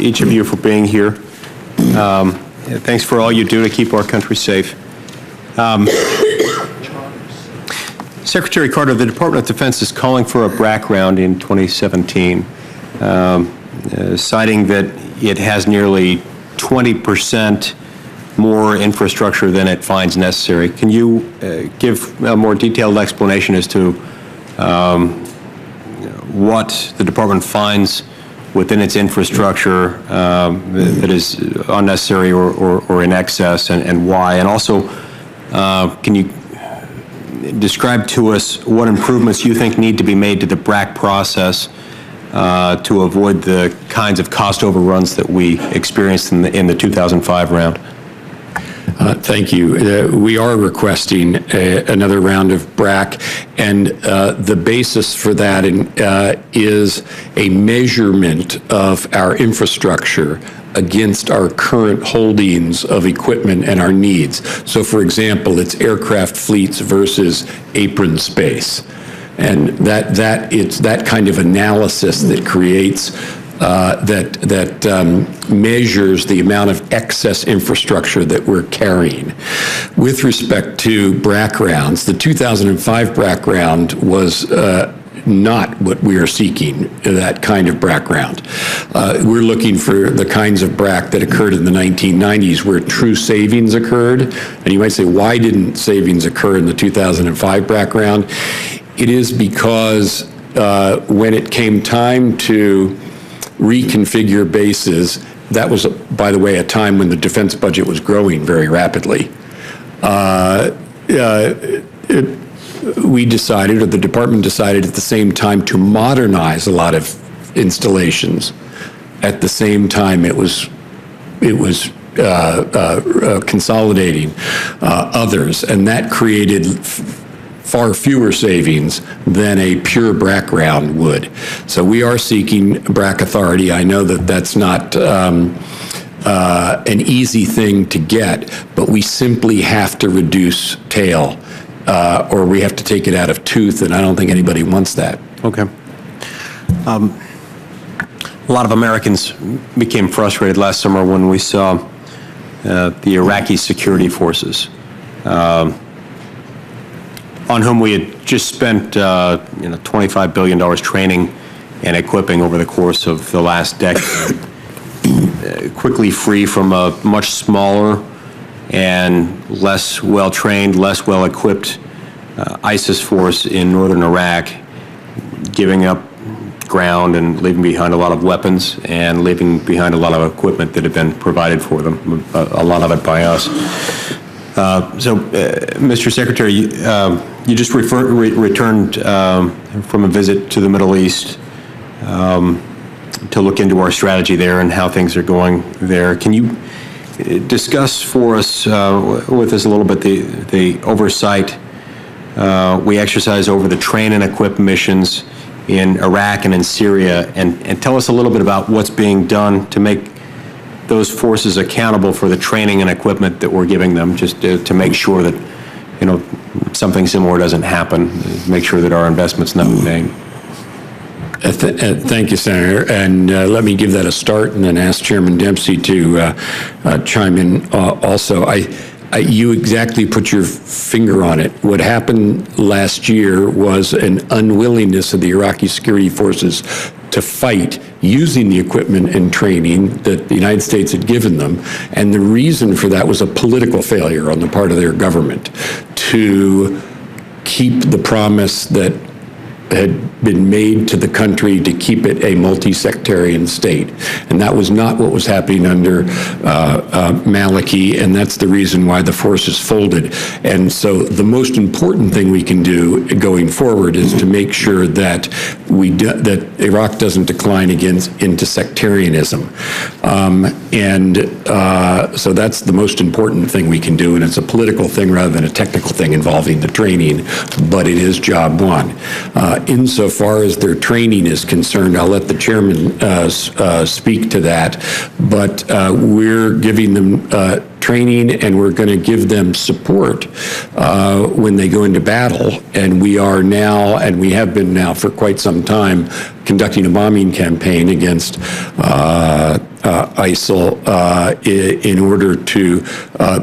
each of you for being here. Thanks for all you do to keep our country safe. Secretary Carter, the Department of Defense is calling for a BRAC round in 2017, citing that it has nearly 20% more infrastructure than it finds necessary. Can you give a more detailed explanation as to what the department finds within its infrastructure that is unnecessary or in excess, and why? And also, can you describe to us what improvements you think need to be made to the BRAC process to avoid the kinds of cost overruns that we experienced in the 2005 round? Thank you. We are requesting another round of BRAC, and the basis for that is a measurement of our infrastructure against our current holdings of equipment and our needs. So, for example, it's aircraft fleets versus apron space, and it's that kind of analysis that creates measures the amount of excess infrastructure that we're carrying. With respect to BRAC rounds, the 2005 BRAC round was not what we are seeking, that kind of BRAC round. We're looking for the kinds of BRAC that occurred in the 1990s where true savings occurred. And you might say, why didn't savings occur in the 2005 BRAC round? It is because when it came time to reconfigure bases, that was, by the way, a time when the defense budget was growing very rapidly. We decided, or the department decided at the same time, to modernize a lot of installations. At the same time, it was consolidating others, and that created far fewer savings than a pure BRAC round would. So we are seeking BRAC authority. I know that that's not an easy thing to get, but we simply have to reduce tail, or we have to take it out of tooth, and I don't think anybody wants that. Okay. A lot of Americans became frustrated last summer when we saw the Iraqi security forces, on whom we had just spent $25 billion training and equipping over the course of the last decade, quickly free from a much smaller and less well-trained, less well-equipped ISIS force in northern Iraq, giving up ground and leaving behind a lot of weapons and leaving behind a lot of equipment that had been provided for them, a lot of it by us. Mr. Secretary, you just returned from a visit to the Middle East to look into our strategy there and how things are going there. Can you discuss for us, with us a little bit, the oversight we exercise over the train and equip missions in Iraq and in Syria, and tell us a little bit about what's being done to make those forces accountable for the training and equipment that we're giving them, just to make sure that something similar doesn't happen, make sure that our investment's not in vain. Thank you, Senator. And let me give that a start and then ask Chairman Dempsey to chime in also. You exactly put your finger on it. What happened last year was an unwillingness of the Iraqi security forces to fight using the equipment and training that the United States had given them. And the reason for that was a political failure on the part of their government to keep the promise that had been made to the country to keep it a multi-sectarian state. And that was not what was happening under Maliki, and that's the reason why the forces folded. And so the most important thing we can do going forward is to make sure that that Iraq doesn't decline into sectarianism. So that's the most important thing we can do, and it's a political thing rather than a technical thing involving the training, but it is job one. Insofar as their training is concerned, I'll let the chairman speak to that, but we're giving them training, and we're going to give them support when they go into battle. And we are now, and we have been now for quite some time, conducting a bombing campaign against ISIL in order to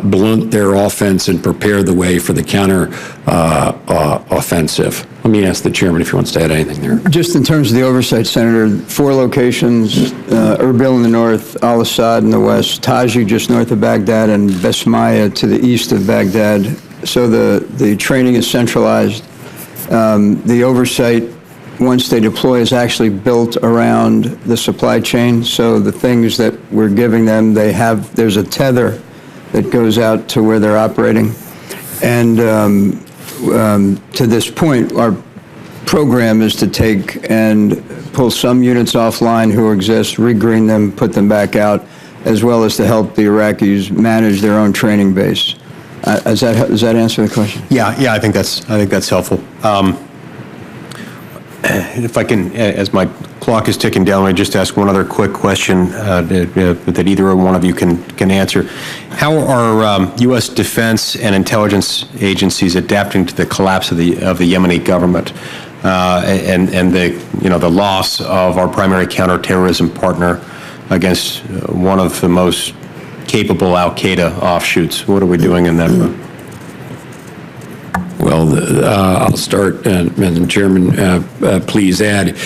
blunt their offense and prepare the way for the counter offensive. Let me ask the chairman if he wants to add anything there. Just in terms of the oversight, Senator, 4 locations, Erbil in the north, Al-Assad in the west, Taji just north of Baghdad, and Besmaya to the east of Baghdad. So the training is centralized. The oversight, once they deploy, is actually built around the supply chain. So the things that we're giving them, there's a tether that goes out to where they're operating. And to this point, our program is to take and pull some units offline who exist, regreen them, put them back out, as well as to help the Iraqis manage their own training base. Does that answer the question? Yeah, I think that's helpful. If I can, as my clock is ticking down, I just ask one other quick question that either one of you can answer. How are U.S. defense and intelligence agencies adapting to the collapse of the Yemeni government and the loss of our primary counterterrorism partner against one of the most capable Al-Qaeda offshoots? What are we doing in that front? Well, I'll start, Madam Chairman, please add.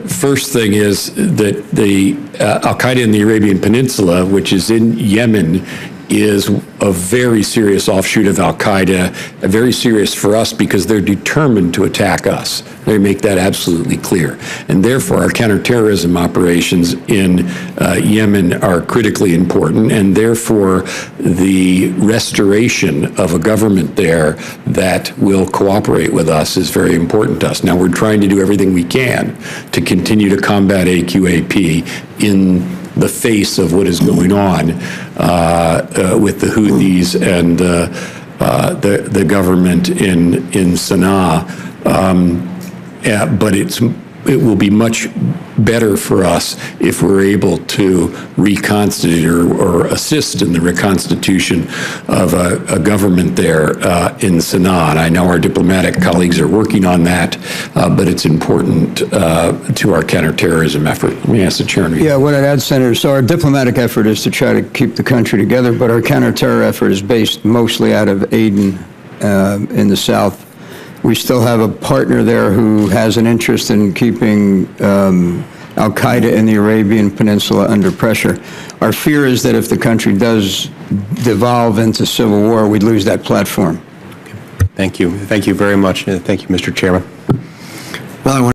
First thing is that the Al-Qaeda in the Arabian Peninsula, which is in Yemen, is a very serious offshoot of Al-Qaeda, very serious for us because they're determined to attack us. They make that absolutely clear. And therefore, our counterterrorism operations in Yemen are critically important, and therefore the restoration of a government there that will cooperate with us is very important to us. Now, we're trying to do everything we can to continue to combat AQAP in the face of what is going on with the Houthis and the government in Sana'a. But it will be much better for us if we're able to reconstitute or assist in the reconstitution of a government there in Sana'a. And I know our diplomatic colleagues are working on that, but it's important to our counterterrorism effort. Let me ask the chairman. Yeah, what I'd add, Senator, so our diplomatic effort is to try to keep the country together, but our counterterror effort is based mostly out of Aden in the south. We still have a partner there who has an interest in keeping Al-Qaeda in the Arabian Peninsula under pressure. Our fear is that if the country does devolve into civil war, we'd lose that platform. Thank you. Thank you very much. Thank you, Mr. Chairman. Well, I want